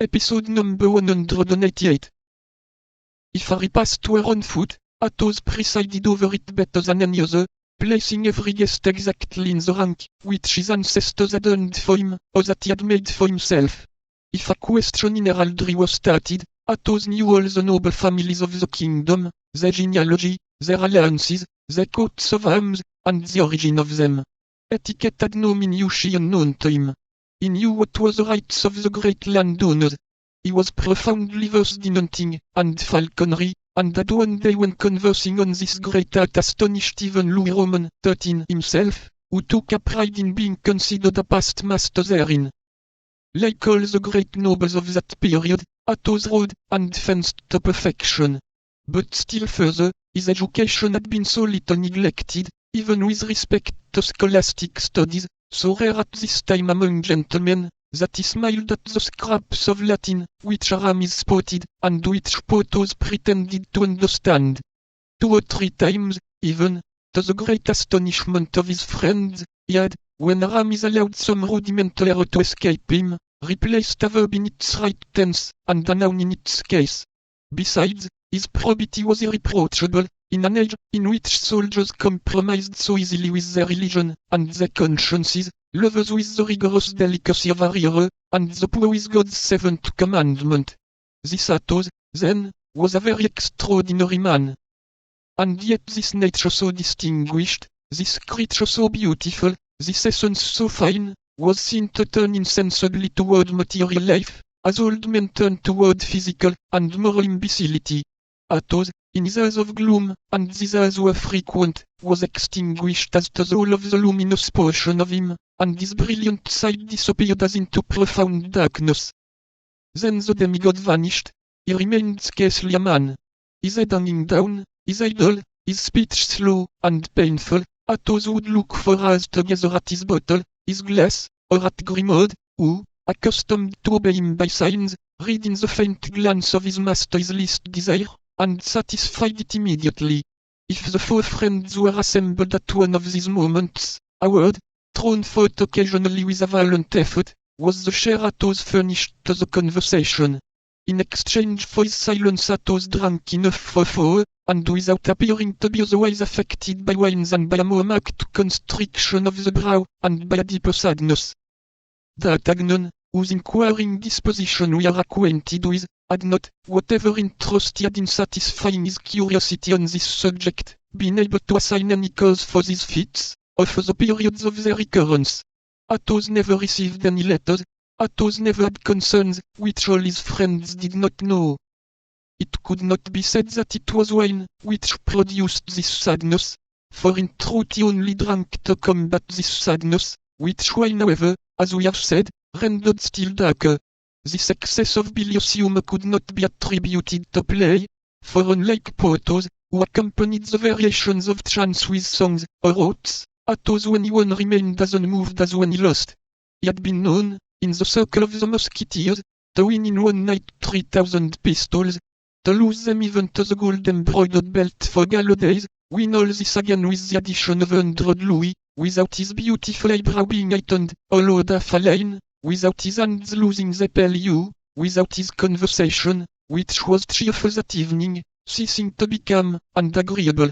Episode number 188. If Harry passed were on foot, Athos presided over it better than any other, placing every guest exactly in the rank which his ancestors had earned for him, or that he had made for himself. If a question in heraldry was started, Athos knew all the noble families of the kingdom, their genealogy, their alliances, their coats of arms, and the origin of them. Etiquette had no minutiae unknown to him. He knew what was the rights of the great landowners. He was profoundly versed in hunting and falconry, and had one day when conversing on this great art astonished even Louis Roman XIII himself, who took a pride in being considered a past master therein. Like all the great nobles of that period, Athos rode and fenced to perfection. But still further, his education had been so little neglected, even with respect to scholastic studies, so rare at this time among gentlemen, that he smiled at the scraps of Latin which Aramis spotted, and which Porthos pretended to understand. 2 or 3 times, even, to the great astonishment of his friends, he had, when Aramis allowed some rudimental error to escape him, replaced a verb in its right tense, and a noun in its case. Besides, his probity was irreproachable, in an age in which soldiers compromised so easily with their religion and their consciences, lovers with the rigorous delicacy of Arriere, and the poor with God's 7th commandment. This Athos, then, was a very extraordinary man. And yet this nature so distinguished, this creature so beautiful, this essence so fine, was seen to turn insensibly toward material life, as old men turn toward physical and moral imbecility. Athos, in his hours of gloom, and these hours were frequent, was extinguished as to the whole of the luminous portion of him, and his brilliant side disappeared as into profound darkness. Then the demigod vanished. He remained scarcely a man. His head hanging down, his idle, his speech slow and painful, Athos would look for hours together at his bottle, his glass, or at Grimaud, who, accustomed to obey him by signs, read in the faint glance of his master his least desire, and satisfied it immediately. If the 4 friends were assembled at one of these moments, a word, thrown forth occasionally with a violent effort, was the share Athos furnished to the conversation. In exchange for his silence Athos drank enough for 4, and without appearing to be otherwise affected by wines and by a more marked constriction of the brow, and by a deeper sadness. D'Artagnan, whose inquiring disposition we are acquainted with, had not, whatever interest he had in satisfying his curiosity on this subject, been able to assign any cause for these fits, or for the periods of their recurrence. Athos never received any letters. Athos never had concerns which all his friends did not know. It could not be said that it was wine which produced this sadness, for in truth he only drank to combat this sadness, which wine, however, as we have said, rendered still darker. This excess of bilious humor could not be attributed to play, for unlike Porthos, who accompanied the variations of chance with songs or oaths, Athos when he won remained as unmoved as when he lost. He had been known, in the circle of the Musketeers, to win in one night 3,000 pistols, to lose them even to the gold-embroidered belt for gala days, win all this again with the addition of 100 louis, without his beautiful eyebrow being heightened, or lowered half a line, without his hands losing their hue, without his conversation, which was cheerful that evening, ceasing to be calm and agreeable.